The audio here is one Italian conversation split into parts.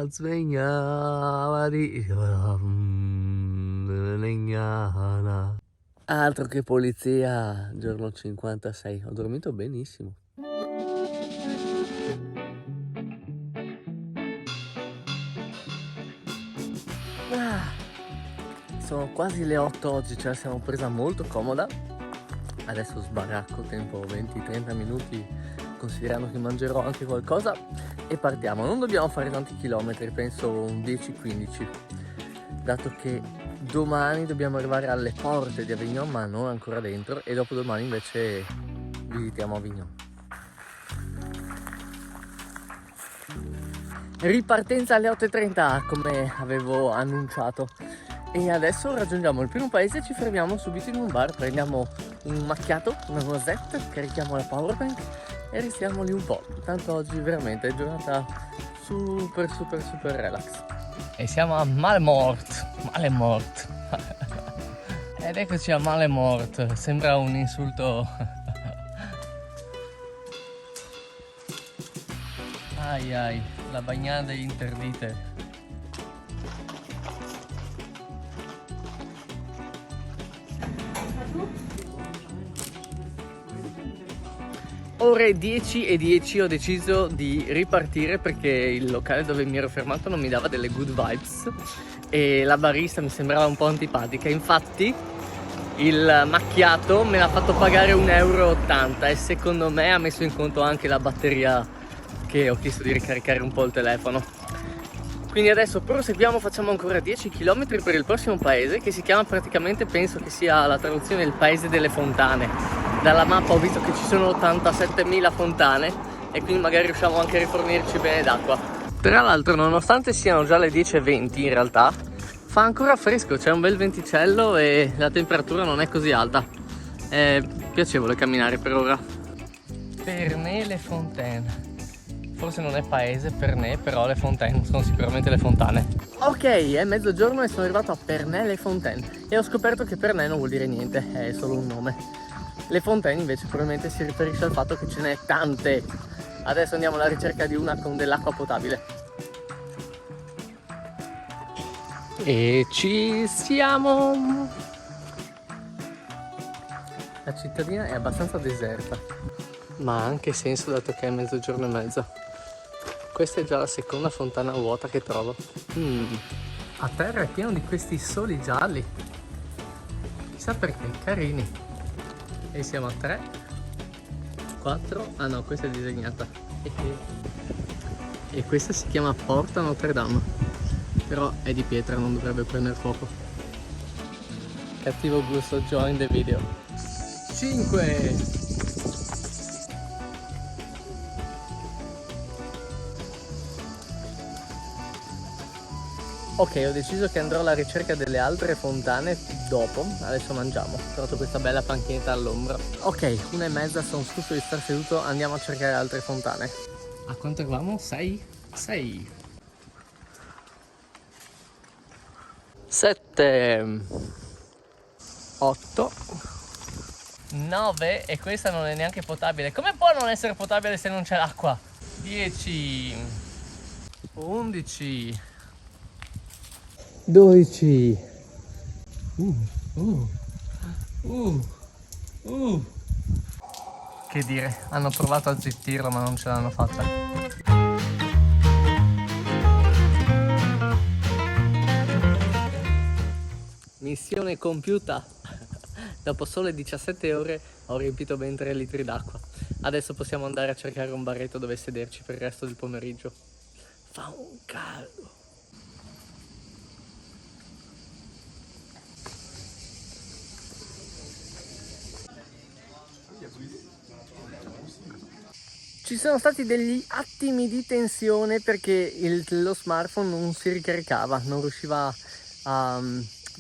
Svegliava di legnana. Altro che polizia, giorno 56. Ho dormito benissimo. Sono quasi le 8 oggi, ce la siamo presa molto comoda. Adesso sbaracco, tempo 20-30 minuti, considerando che mangerò anche qualcosa, e partiamo. Non dobbiamo fare tanti chilometri, penso un 10-15, dato che domani dobbiamo arrivare alle porte di Avignon, ma non ancora dentro, e dopodomani invece visitiamo Avignon. Ripartenza alle 8:30 come avevo annunciato, e adesso raggiungiamo il primo paese e ci fermiamo subito in un bar, prendiamo un macchiato, una noisette, carichiamo la powerbank e restiamo lì un po'. Tanto oggi veramente è giornata super relax. E siamo a Malemort. Ed eccoci a Malemort, sembra un insulto. Ai ai, la bagnata degli interdite. Ore 10:10 ho deciso di ripartire perché il locale dove mi ero fermato non mi dava delle good vibes e la barista mi sembrava un po' antipatica. Infatti il macchiato me l'ha fatto pagare 1,80 € e secondo me ha messo in conto anche la batteria, che ho chiesto di ricaricare un po' il telefono. Quindi adesso proseguiamo, facciamo ancora 10 km per il prossimo paese, che si chiama praticamente, penso che sia la traduzione, il paese delle fontane. Dalla mappa ho visto che ci sono 87.000 fontane e quindi magari riusciamo anche a rifornirci bene d'acqua. Tra l'altro, nonostante siano già le 10:20 in realtà, fa ancora fresco, c'è un bel venticello e la temperatura non è così alta. È piacevole camminare per ora. Pernay-les-Fontaines. Forse non è paese Pernay, però le fontaine sono sicuramente le fontane. Ok, è mezzogiorno e sono arrivato a Pernay-les-Fontaines e ho scoperto che Pernay non vuol dire niente, è solo un nome. Le fontaine invece probabilmente si riferisce al fatto che ce n'è tante. Adesso andiamo alla ricerca di una con dell'acqua potabile. E ci siamo! La cittadina è abbastanza deserta, ma ha anche senso dato che è mezzogiorno e mezzo. Questa è già la seconda fontana vuota che trovo. A terra è pieno di questi soli gialli. Chissà perché, carini. E siamo a 3, 4, ah no, questa è disegnata. E questa si chiama Porta Notre Dame. Però è di pietra, non dovrebbe prendere fuoco. Cattivo gusto, join the video. 5. Ok, ho deciso che andrò alla ricerca delle altre fontane dopo. Adesso mangiamo. Ho trovato questa bella panchinetta all'ombra. Ok, 1:30, sono stufo di star seduto. Andiamo a cercare altre fontane. A quanto eravamo? 6? 6. 7. 8. 9. E questa non è neanche potabile. Come può non essere potabile se non c'è l'acqua? 10. 11. 12. Che dire, hanno provato a zittirlo ma non ce l'hanno fatta. Missione compiuta. Dopo sole 17 ore ho riempito ben 3 litri d'acqua. Adesso possiamo andare a cercare un baretto dove sederci per il resto del pomeriggio. Fa un caldo. Ci sono stati degli attimi di tensione perché lo smartphone non si ricaricava, non riusciva a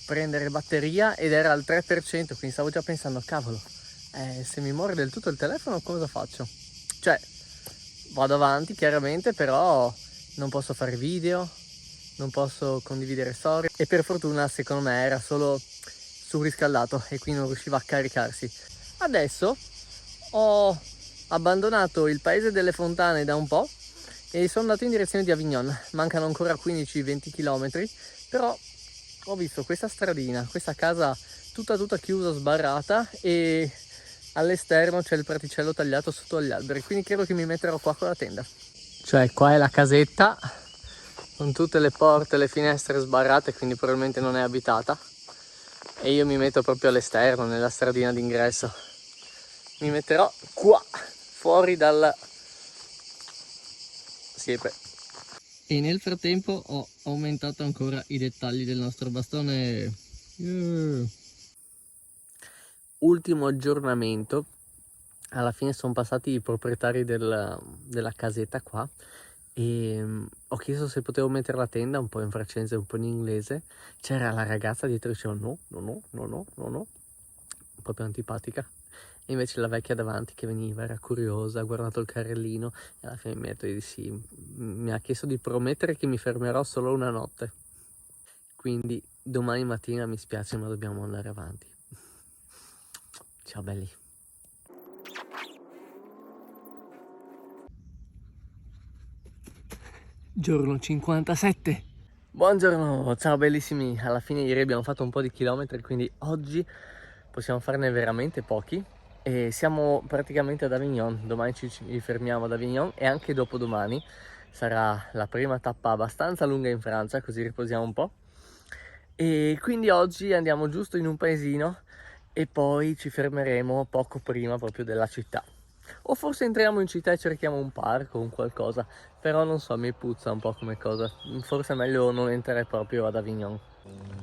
prendere batteria ed era al 3%, quindi stavo già pensando, cavolo, se mi muore del tutto il telefono cosa faccio? Cioè, vado avanti chiaramente, però non posso fare video, non posso condividere storie e per fortuna secondo me era solo surriscaldato e quindi non riusciva a caricarsi. Adesso ho abbandonato il paese delle fontane da un po' e sono andato in direzione di Avignon. Mancano ancora 15-20 km, però ho visto questa stradina, questa casa tutta chiusa, sbarrata, e all'esterno c'è il praticello tagliato sotto agli alberi, quindi credo che mi metterò qua con la tenda. Cioè qua è la casetta con tutte le porte e le finestre sbarrate, quindi probabilmente non è abitata, e io mi metto proprio all'esterno, nella stradina d'ingresso. Mi metterò qua, fuori dal siepe. E nel frattempo ho aumentato ancora i dettagli del nostro bastone. Ultimo aggiornamento. Alla fine sono passati i proprietari della casetta qua e ho chiesto se potevo mettere la tenda, un po' in francese, un po' in inglese. C'era la ragazza dietro che diceva no, un po' più antipatica. E invece la vecchia davanti che veniva, era curiosa, ha guardato il carrellino e alla fine mi ha detto di sì. Mi ha chiesto di promettere che mi fermerò solo una notte. Quindi domani mattina, mi spiace, ma dobbiamo andare avanti. Ciao belli. Giorno 57. Buongiorno, ciao bellissimi. Alla fine ieri abbiamo fatto un po' di chilometri, quindi oggi possiamo farne veramente pochi. E siamo praticamente ad Avignon. Domani ci fermiamo ad Avignon e anche dopodomani sarà la prima tappa abbastanza lunga in Francia, così riposiamo un po'. E quindi oggi andiamo giusto in un paesino e poi ci fermeremo poco prima proprio della città. O forse entriamo in città e cerchiamo un parco o un qualcosa, però non so, mi puzza un po' come cosa. Forse è meglio non entrare proprio ad Avignon.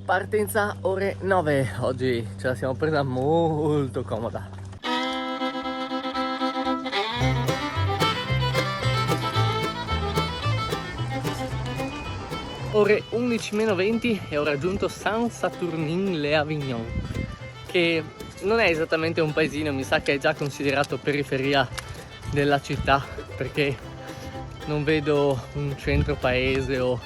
Partenza ore 9. Oggi ce la siamo presa molto comoda. Ore 11:20 e ho raggiunto Saint-Saturnin-les-Avignon, che non è esattamente un paesino, mi sa che è già considerato periferia della città, perché non vedo un centro paese o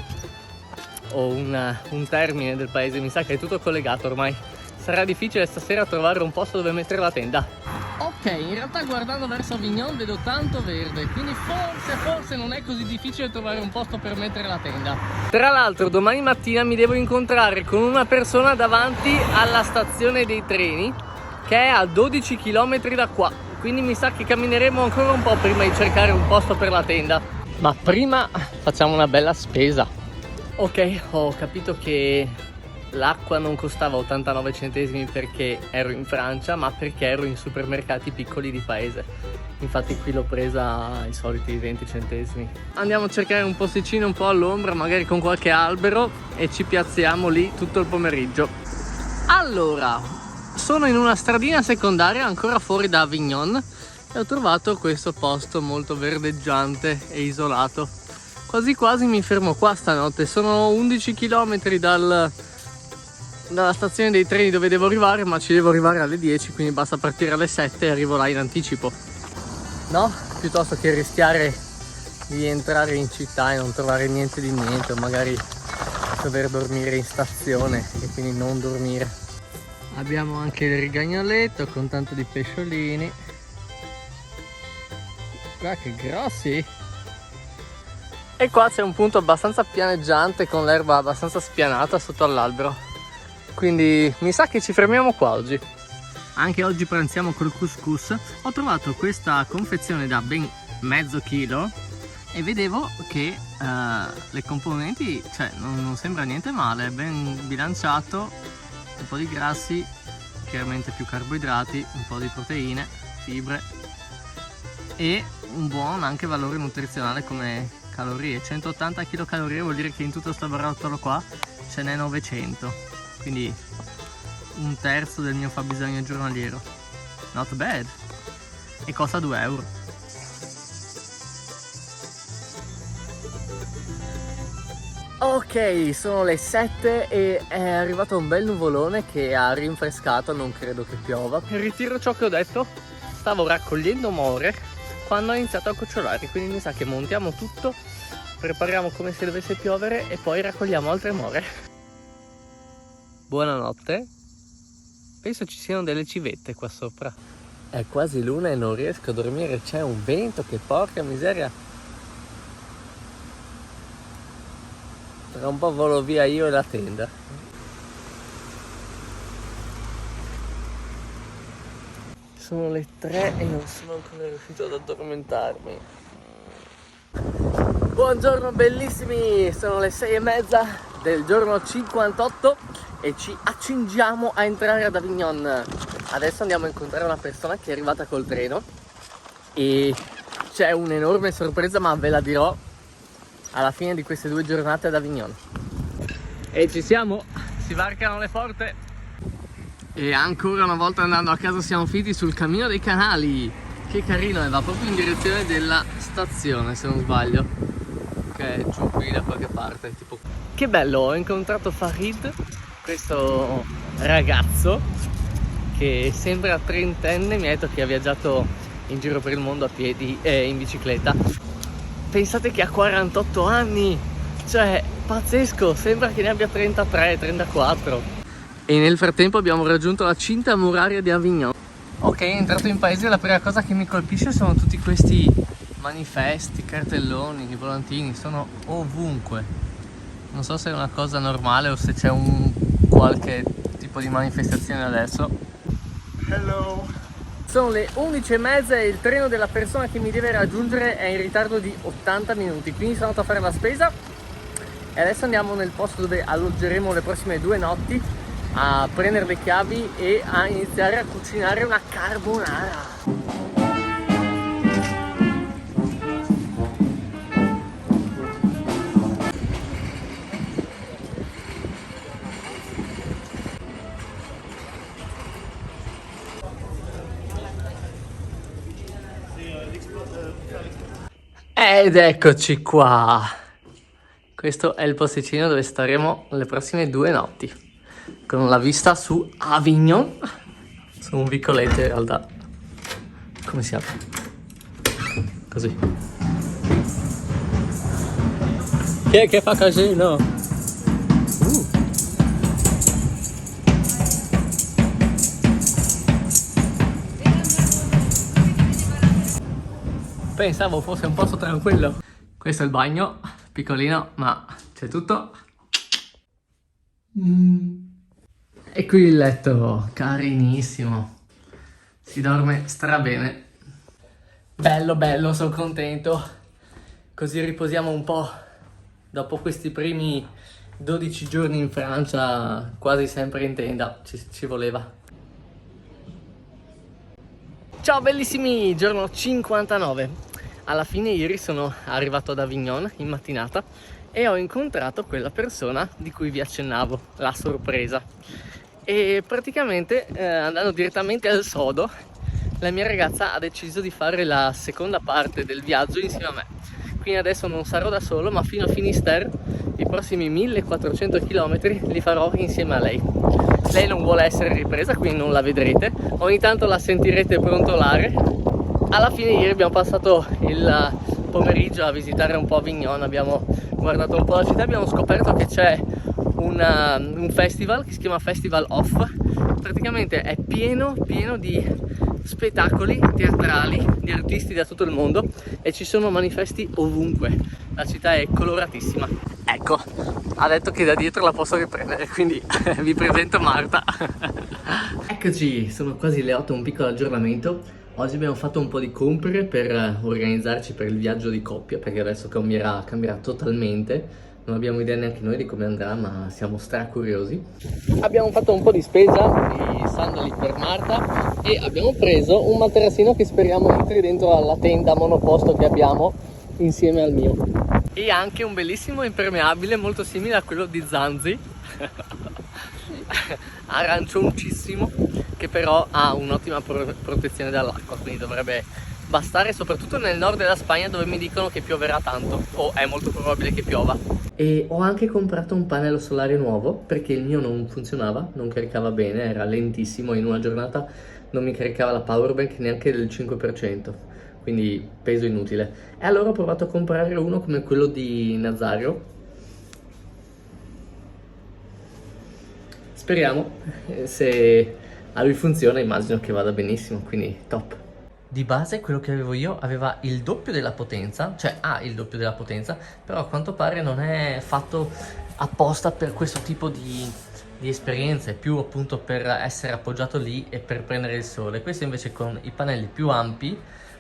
un termine del paese, mi sa che è tutto collegato ormai. Sarà difficile stasera trovare un posto dove mettere la tenda. Ok, in realtà guardando verso Avignon vedo tanto verde, quindi forse non è così difficile trovare un posto per mettere la tenda. Tra l'altro domani mattina mi devo incontrare con una persona davanti alla stazione dei treni, che è a 12 km da qua, quindi mi sa che cammineremo ancora un po' prima di cercare un posto per la tenda. Ma prima facciamo una bella spesa. Ok, ho capito che l'acqua non costava 89 centesimi perché ero in Francia, ma perché ero in supermercati piccoli di paese. Infatti qui l'ho presa ai soliti 20 centesimi. Andiamo a cercare un posticino un po' all'ombra, magari con qualche albero, e ci piazziamo lì tutto il pomeriggio. Allora, sono in una stradina secondaria ancora fuori da Avignon e ho trovato questo posto molto verdeggiante e isolato. Quasi quasi mi fermo qua stanotte. Sono 11 km dalla stazione dei treni dove devo arrivare, ma ci devo arrivare alle 10, quindi basta partire alle 7 e arrivo là in anticipo. No? Piuttosto che rischiare di entrare in città e non trovare niente di niente, o magari dover dormire in stazione e quindi non dormire. Abbiamo anche il rigagnoletto con tanto di pesciolini. Guarda che grossi! E qua c'è un punto abbastanza pianeggiante con l'erba abbastanza spianata sotto all'albero, quindi mi sa che ci fermiamo qua oggi. Anche oggi pranziamo col couscous. Ho trovato questa confezione da ben mezzo chilo e vedevo che le componenti, cioè non sembra niente male, è ben bilanciato, un po' di grassi, chiaramente più carboidrati, un po' di proteine, fibre e un buon anche valore nutrizionale come calorie. 180 kcal vuol dire che in tutto sto barattolo qua ce n'è 900, quindi un terzo del mio fabbisogno giornaliero. Not bad. E costa 2 euro. Ok, sono le 7 e è arrivato un bel nuvolone che ha rinfrescato, non credo che piova. Ritiro ciò che ho detto, stavo raccogliendo more quando ha iniziato a gocciolare, quindi mi sa che montiamo tutto, prepariamo come se dovesse piovere e poi raccogliamo altre more. Buonanotte. Penso ci siano delle civette qua sopra. È quasi l'una e non riesco a dormire, c'è un vento che porca miseria. Tra un po' volo via io e la tenda. Sono le 3 e non sono ancora riuscito ad addormentarmi. Buongiorno bellissimi, sono le 6:30 del giorno 58 e ci accingiamo a entrare ad Avignon. Adesso andiamo a incontrare una persona che è arrivata col treno e c'è un'enorme sorpresa, ma ve la dirò alla fine di queste 2 giornate ad Avignon. E ci siamo, si varcano le porte e ancora una volta andando a casa siamo finiti sul Cammino dei Canali. Che carino, va proprio in direzione della stazione se non sbaglio, che è giù qui da qualche parte tipo. Che bello, ho incontrato Farid, questo ragazzo che sembra trentenne, mi ha detto che ha viaggiato in giro per il mondo a piedi e in bicicletta. Pensate che ha 48 anni, cioè pazzesco, sembra che ne abbia 33, 34. E nel frattempo abbiamo raggiunto la cinta muraria di Avignon. Ok, entrato in paese, la prima cosa che mi colpisce sono tutti questi manifesti, cartelloni, volantini, sono ovunque. Non so se è una cosa normale o se c'è un qualche tipo di manifestazione adesso. Hello! Sono le 11:30 e il treno della persona che mi deve raggiungere è in ritardo di 80 minuti, quindi sono andato a fare la spesa e adesso andiamo nel posto dove alloggeremo le prossime 2 notti a prendere le chiavi e a iniziare a cucinare una carbonara. Ed eccoci qua. Questo è il posticino dove staremo le prossime 2 notti, con la vista su Avignon, su un vicoletto in realtà. Come si apre? Così. Chi è che fa casino? Pensavo fosse un posto tranquillo. Questo è il bagno, piccolino, ma c'è tutto. E qui il letto, carinissimo. Si dorme strabene. Bello, bello, sono contento. Così riposiamo un po' dopo questi primi 12 giorni in Francia, quasi sempre in tenda. Ci voleva. Ciao bellissimi, giorno 59. Alla fine ieri sono arrivato ad Avignon in mattinata e ho incontrato quella persona di cui vi accennavo, la sorpresa. E praticamente andando direttamente al sodo, la mia ragazza ha deciso di fare la seconda parte del viaggio insieme a me. Quindi adesso non sarò da solo, ma fino a Finisterre i prossimi 1400 km li farò insieme a lei. Lei non vuole essere ripresa, quindi non la vedrete, ogni tanto la sentirete brontolare. Alla fine ieri abbiamo passato il pomeriggio a visitare un po' Avignon, abbiamo guardato un po' la città, abbiamo scoperto che c'è un festival che si chiama Festival Off. Praticamente è pieno di spettacoli teatrali di artisti da tutto il mondo e ci sono manifesti ovunque. La città è coloratissima. Ecco, ha detto che da dietro la posso riprendere, quindi vi presento Marta. Eccoci, sono quasi le 8, un piccolo aggiornamento. Oggi abbiamo fatto un po' di compere per organizzarci per il viaggio di coppia, perché adesso cambierà totalmente. Non abbiamo idea neanche noi di come andrà, ma siamo stracuriosi. Abbiamo fatto un po' di spesa, di sandali per Marta, e abbiamo preso un materassino che speriamo entri dentro alla tenda monoposto che abbiamo insieme al mio. E anche un bellissimo impermeabile molto simile a quello di Zanzi, arancioncissimo, che però ha un'ottima protezione dall'acqua, quindi dovrebbe bastare, soprattutto nel nord della Spagna dove mi dicono che pioverà tanto, o è molto probabile che piova. E ho anche comprato un pannello solare nuovo perché il mio non funzionava, non caricava bene, era lentissimo, in una giornata non mi caricava la powerbank neanche del 5%, quindi peso inutile. E allora ho provato a comprare uno come quello di Nazario. Speriamo, se a lui funziona immagino che vada benissimo, quindi top. di base quello che avevo io aveva il doppio della potenza, cioè ha il doppio della potenza, però a quanto pare non è fatto apposta per questo tipo di esperienze, più appunto per essere appoggiato lì e per prendere il sole. Questo invece con i pannelli più ampi,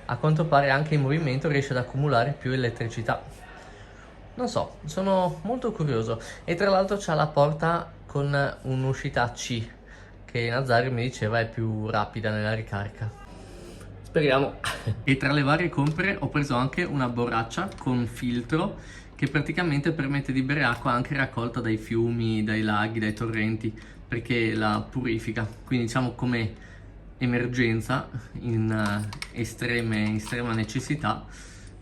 a quanto pare anche in movimento riesce ad accumulare più elettricità. Non so, sono molto curioso. E tra l'altro c'ha la porta con un'uscita C, che Nazario mi diceva è più rapida nella ricarica. Speriamo. E tra le varie compere ho preso anche una borraccia con filtro che praticamente permette di bere acqua anche raccolta dai fiumi, dai laghi, dai torrenti, perché la purifica. Quindi diciamo come emergenza, in estrema necessità,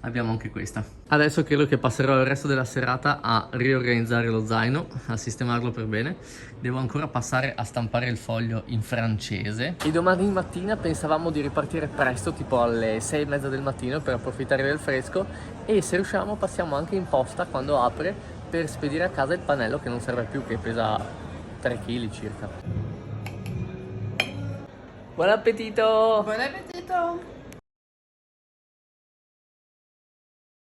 abbiamo anche questa. Adesso credo che passerò il resto della serata a riorganizzare lo zaino, a sistemarlo per bene. Devo ancora passare a stampare il foglio in francese. E domani mattina pensavamo di ripartire presto, tipo alle 6:30 del mattino, per approfittare del fresco, e se riusciamo passiamo anche in posta quando apre per spedire a casa il pannello che non serve più, che pesa 3 kg circa. Buon appetito! Buon appetito!